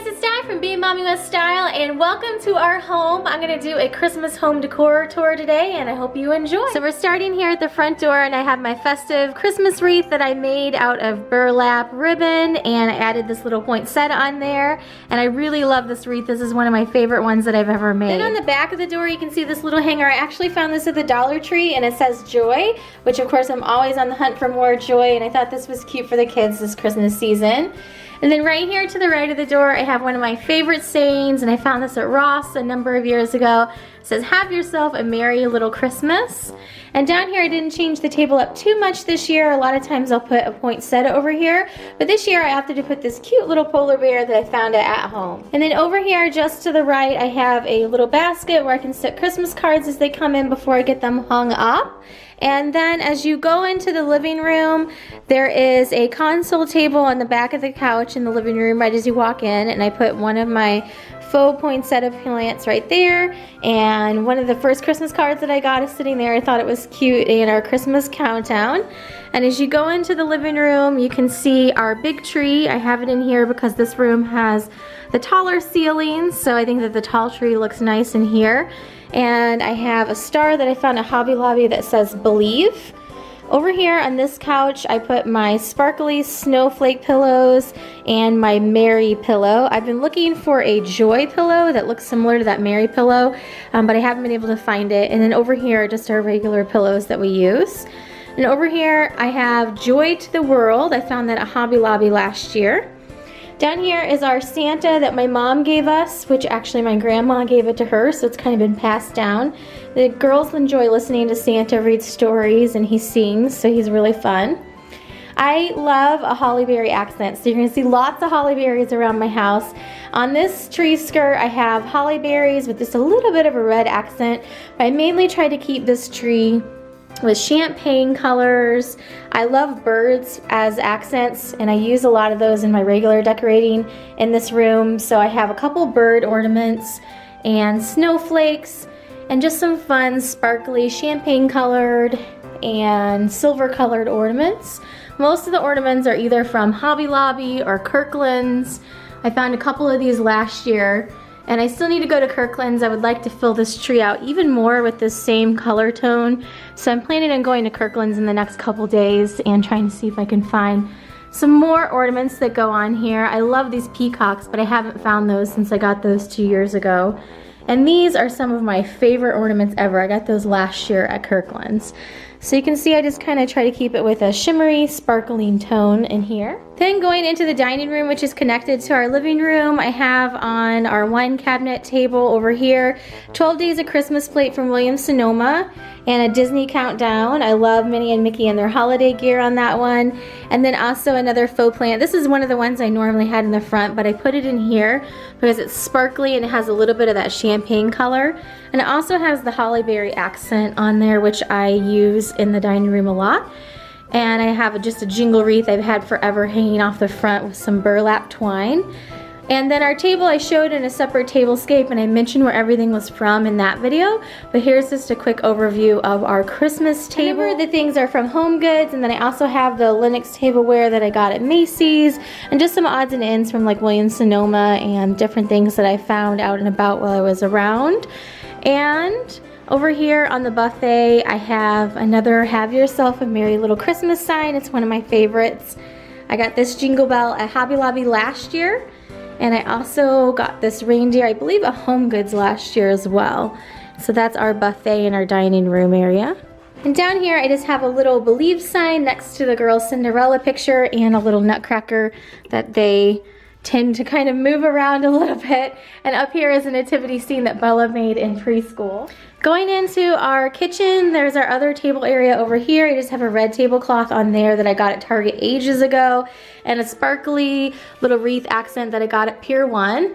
guys, it's Di from BeingMommywithStyle and welcome to our home. I'm going to do a Christmas home decor tour today and I hope you enjoy. So we're starting here at the front door and I have my festive Christmas wreath that I made out of burlap ribbon and I added this little poinsettia on there and I really love this wreath. This is one of my favorite ones that I've ever made. Then on the back of the door you can see this little hanger. I actually found this at the Dollar Tree and it says joy, which of course I'm always on the hunt for more joy and I thought this was cute for the kids this Christmas season. And then right here to the right of the door, I have one of my favorite sayings, and I found this at Ross a number of years ago. It says, have yourself a merry little Christmas. And down here, I didn't change the table up too much this year. A lot of times I'll put a poinsettia over here, but this year I opted to put this cute little polar bear that I found at home. And then over here, just to the right, I have a little basket where I can stick Christmas cards as they come in before I get them hung up. And then as you go into the living room, there is a console table on the back of the couch in the living room right as you walk in, and I put one of my faux poinsettia plants right there, and one of the first Christmas cards that I got is sitting there. I thought it was cute in our Christmas countdown. And as you go into the living room, you can see our big tree. I have it in here because this room has the taller ceilings, so I think that the tall tree looks nice in here. And I have a star that I found at Hobby Lobby that says believe. Over here on this couch, I put my sparkly snowflake pillows and my Mary pillow. I've been looking for a joy pillow that looks similar to that Mary pillow, but I haven't been able to find it. And then over here are just our regular pillows that we use. And over here, I have Joy to the World. I found that at Hobby Lobby last year. Down here is our Santa that my mom gave us, which actually my grandma gave it to her, so it's kind of been passed down. The girls enjoy listening to Santa read stories and he sings, so he's really fun. I love a holly berry accent, so you're going to see lots of holly berries around my house. On this tree skirt I have holly berries with just a little bit of a red accent, but I mainly try to keep this tree with champagne colors. I love birds as accents and I use a lot of those in my regular decorating in this room. So I have a couple bird ornaments and snowflakes and just some fun sparkly champagne colored and silver colored ornaments. Most of the ornaments are either from Hobby Lobby or Kirkland's. I found a couple of these last year. And I still need to go to Kirkland's. I would like to fill this tree out even more with this same color tone. So I'm planning on going to Kirkland's in the next couple days and trying to see if I can find some more ornaments that go on here. I love these peacocks, but I haven't found those since I got those 2 years ago. And these are some of my favorite ornaments ever. I got those last year at Kirkland's. So you can see I just kind of try to keep it with a shimmery, sparkling tone in here. Then going into the dining room, which is connected to our living room, I have on our wine cabinet table over here 12 Days of Christmas plate from Williams-Sonoma and a Disney countdown. I love Minnie and Mickey and their holiday gear on that one. And then also another faux plant. This is one of the ones I normally had in the front, but I put it in here because it's sparkly and it has a little bit of that champagne color. And it also has the holly berry accent on there, which I use in the dining room a lot. And I have just a jingle wreath I've had forever hanging off the front with some burlap twine. And then our table I showed in a separate tablescape and I mentioned where everything was from in that video. But here's just a quick overview of our Christmas table. The things are from Home Goods, and then I also have the Lenox tableware that I got at Macy's and just some odds and ends from like Williams-Sonoma and different things that I found out and about while I was around. And over here on the buffet, I have another Have Yourself a Merry Little Christmas sign. It's one of my favorites. I got this jingle bell at Hobby Lobby last year, and I also got this reindeer, I believe, at Home Goods last year as well. So that's our buffet in our dining room area. And down here, I just have a little Believe sign next to the girls' Cinderella picture and a little nutcracker that they tend to kind of move around a little bit. And up here is a nativity scene that Bella made in preschool. Going into our kitchen, there's our other table area over here. I just have a red tablecloth on there that I got at Target ages ago and a sparkly little wreath accent that I got at Pier 1.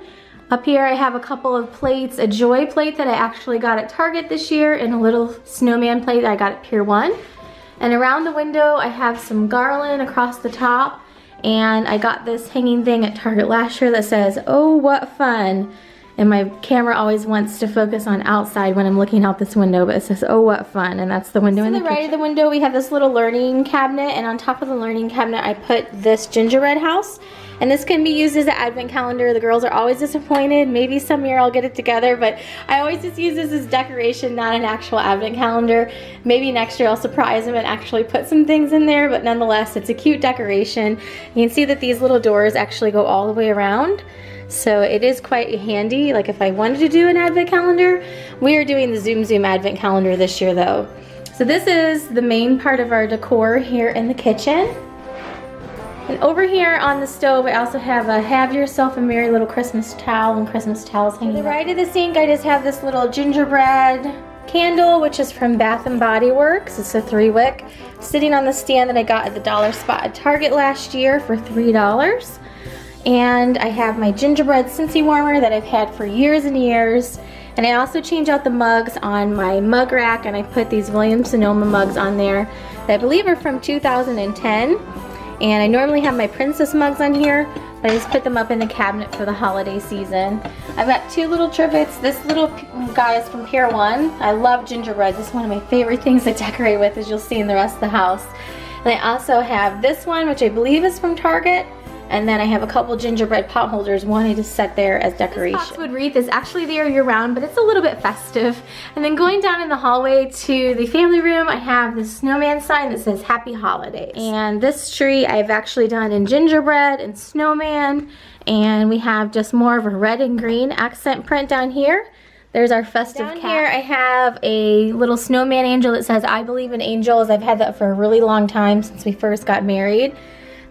Up here I have a couple of plates, a Joy plate that I actually got at Target this year and a little snowman plate that I got at Pier 1. And around the window I have some garland across the top. And I got this hanging thing at Target last year that says, "Oh, what fun." And my camera always wants to focus on outside when I'm looking out this window, but it says, oh, what fun. And that's the window in the right of the window. We have this little learning cabinet, and on top of the learning cabinet, I put this gingerbread house. And this can be used as an advent calendar. The girls are always disappointed. Maybe some year I'll get it together, but I always just use this as decoration, not an actual advent calendar. Maybe next year I'll surprise them and actually put some things in there, but nonetheless, it's a cute decoration. You can see that these little doors actually go all the way around. So it is quite handy, like if I wanted to do an advent calendar. We are doing the Zoom Zoom advent calendar this year though. So this is the main part of our decor here in the kitchen. And over here on the stove, I also have a Have Yourself a Merry Little Christmas towel and Christmas towels hanging. To the right of the sink, I just have this little gingerbread candle, which is from Bath & Body Works. It's a 3-wick, sitting on the stand that I got at the dollar spot at Target last year for $3. And I have my gingerbread Scentsy warmer that I've had for years and years. And I also change out the mugs on my mug rack, and I put these Williams-Sonoma mugs on there that I believe are from 2010. And I normally have my princess mugs on here, but I just put them up in the cabinet for the holiday season. I've got 2 little trivets. This little guy is from Pier 1. I love gingerbread. This is one of my favorite things to decorate with, as you'll see in the rest of the house. And I also have this one, which I believe is from Target. And then I have a couple gingerbread pot holders wanting to set there as decoration. This boxwood wreath is actually there year-round, but it's a little bit festive. And then going down in the hallway to the family room, I have this snowman sign that says Happy Holidays. And this tree I've actually done in gingerbread and snowman. And we have just more of a red and green accent print down here. There's our festive cat. Down here I have a little snowman angel that says I believe in angels. I've had that for a really long time, since we first got married.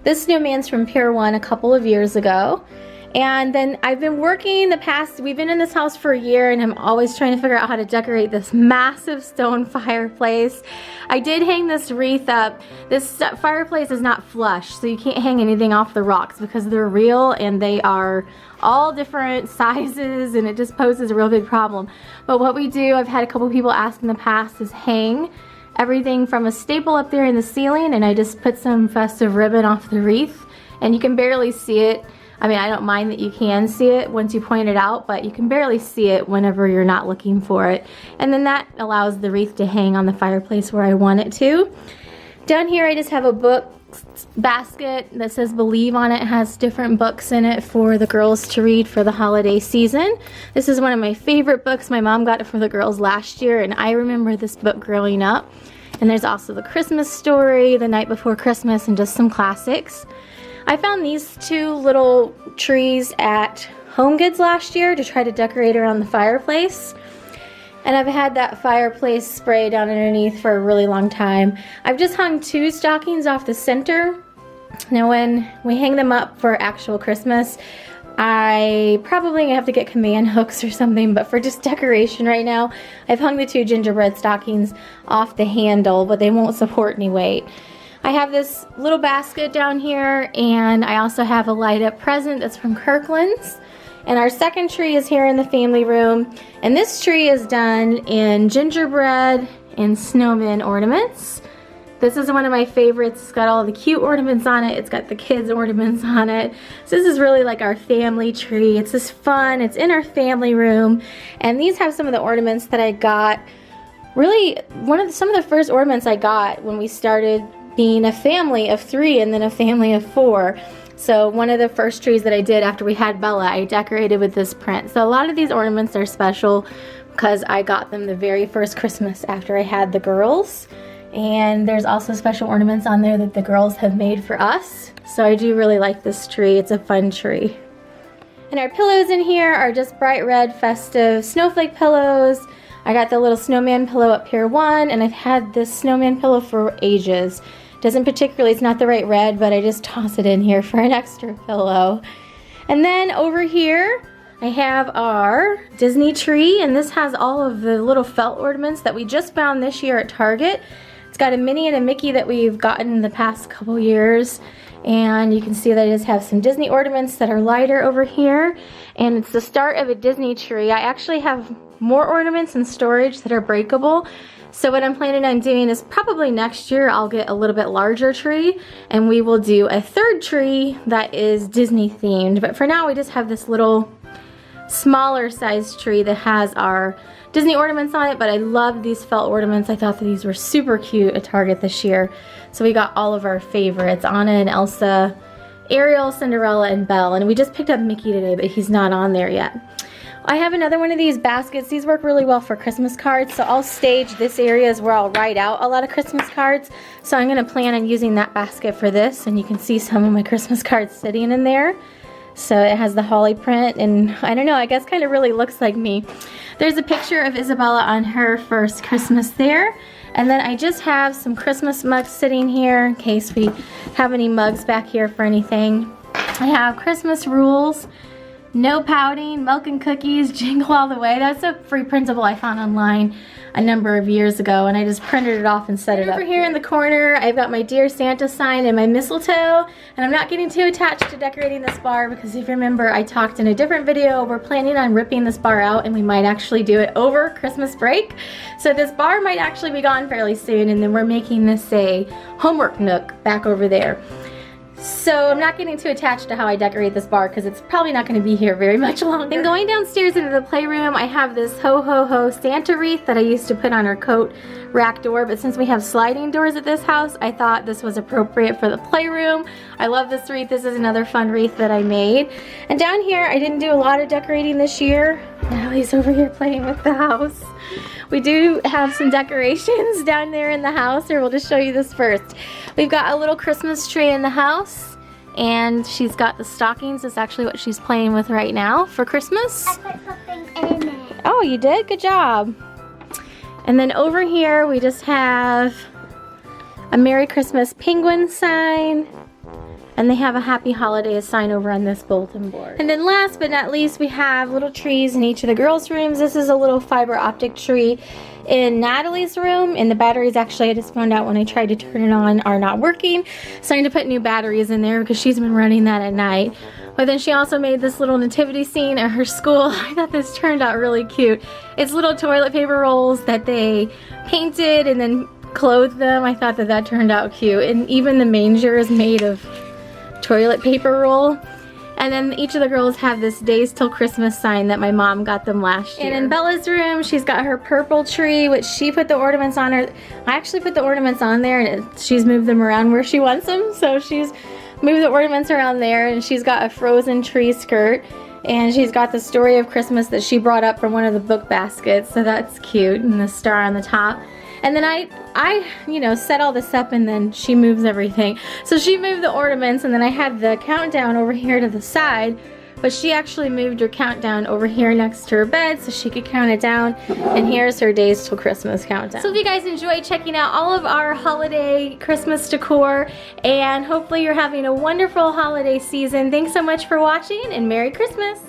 This snowman's from Pier 1 a couple of years ago. And then I've been working we've been in this house for a year, and I'm always trying to figure out how to decorate this massive stone fireplace. I did hang this wreath up. This fireplace is not flush, so you can't hang anything off the rocks because they're real and they are all different sizes, and it just poses a real big problem. But what we do, I've had a couple people ask in the past, is hang everything from a staple up there in the ceiling, and I just put some festive ribbon off the wreath, and you can barely see it. I mean, I don't mind that you can see it once you point it out, but you can barely see it whenever you're not looking for it. And then that allows the wreath to hang on the fireplace where I want it to. Down here I just have a book basket that says Believe on it. It has different books in it for the girls to read for the holiday season. This is one of my favorite books. My mom got it for the girls last year, and I remember this book growing up. And there's also the Christmas Story, The Night Before Christmas, and just some classics. I found these 2 little trees at Home Goods last year to try to decorate around the fireplace. And I've had that fireplace spray down underneath for a really long time. I've just hung 2 stockings off the center. Now when we hang them up for actual Christmas, I probably have to get command hooks or something, but for just decoration right now, I've hung the 2 gingerbread stockings off the handle, but they won't support any weight. I have this little basket down here, and I also have a light up present that's from Kirkland's. And our second tree is here in the family room, and this tree is done in gingerbread and snowman ornaments. This is one of my favorites. It's got all the cute ornaments on it. It's got the kids' ornaments on it. So this is really like our family tree. It's just fun. It's in our family room. And these have some of the ornaments that I got. Really, some of the first ornaments I got when we started being a family of 3 and then a family of 4. So one of the first trees that I did after we had Bella, I decorated with this print. So a lot of these ornaments are special because I got them the very first Christmas after I had the girls. And there's also special ornaments on there that the girls have made for us. So I do really like this tree. It's a fun tree. And our pillows in here are just bright red festive snowflake pillows. I got the little snowman pillow at Pier 1, and I've had this snowman pillow for ages. It's not the right red, but I just toss it in here for an extra pillow. And then over here, I have our Disney tree, and this has all of the little felt ornaments that we just found this year at Target. It's got a Minnie and a Mickey that we've gotten in the past couple years. And you can see that I just have some Disney ornaments that are lighter over here. And it's the start of a Disney tree. I actually have more ornaments in storage that are breakable. So what I'm planning on doing is probably next year I'll get a little bit larger tree, and we will do a 3rd tree that is Disney themed. But for now we just have this little smaller size tree that has our Disney ornaments on it, but I love these felt ornaments. I thought that these were super cute at Target this year. So we got all of our favorites, Anna and Elsa, Ariel, Cinderella, and Belle. And we just picked up Mickey today, but he's not on there yet. I have another one of these baskets. These work really well for Christmas cards, so I'll stage this area is where I'll write out a lot of Christmas cards. So I'm gonna plan on using that basket for this, and you can see some of my Christmas cards sitting in there. So it has the holly print, and I don't know, I guess kind of really looks like me. There's a picture of Isabella on her first Christmas there. And then I just have some Christmas mugs sitting here in case we have any mugs back here for anything. I have Christmas rules, no pouting, milk and cookies, jingle all the way. That's a free printable I found online a number of years ago, and I just printed it off and set it up. Over here in the corner, I've got my Dear Santa sign and my mistletoe, and I'm not getting too attached to decorating this bar because if you remember, I talked in a different video, we're planning on ripping this bar out and we might actually do it over Christmas break. So this bar might actually be gone fairly soon, and then we're making this a homework nook back over there. So I'm not getting too attached to how I decorate this bar because it's probably not going to be here very much longer. And going downstairs into the playroom, I have this Ho Ho Ho Santa wreath that I used to put on our coat rack door, but since we have sliding doors at this house, I thought this was appropriate for the playroom. I love this wreath. This is another fun wreath that I made. And down here, I didn't do a lot of decorating this year. Now he's over here playing with the house. We do have some decorations down there in the house, or we'll just show you this first. We've got a little Christmas tree in the house, and she's got the stockings. That's actually what she's playing with right now for Christmas. I put something in it. Oh, you did? Good job. And then over here, we just have a Merry Christmas penguin sign. And they have a Happy Holidays sign over on this bulletin board. And then last but not least, we have little trees in each of the girls' rooms. This is a little fiber optic tree in Natalie's room, and the batteries actually, I just found out when I tried to turn it on, are not working. So I'm going to put new batteries in there because she's been running that at night. But then she also made this little nativity scene at her school. I thought this turned out really cute. It's little toilet paper rolls that they painted and then clothed them. I thought that that turned out cute. And even the manger is made of toilet paper roll. And then each of the girls have this Days Till Christmas sign that my mom got them last year. And in Bella's room, she's got her purple tree, which she put the ornaments on her. I actually put the ornaments on there, and she's moved them around where she wants them. So she's moved the ornaments around there, and she's got a frozen tree skirt. And she's got the Story of Christmas that she brought up from one of the book baskets, so that's cute, and the star on the top. And then I you know, set all this up, and then she moves everything. So she moved the ornaments, and then I had the countdown over here to the side, but she actually moved her countdown over here next to her bed so she could count it down. And here's her Days Till Christmas countdown. So if you guys enjoyed checking out all of our holiday Christmas decor, and hopefully you're having a wonderful holiday season. Thanks so much for watching, and Merry Christmas!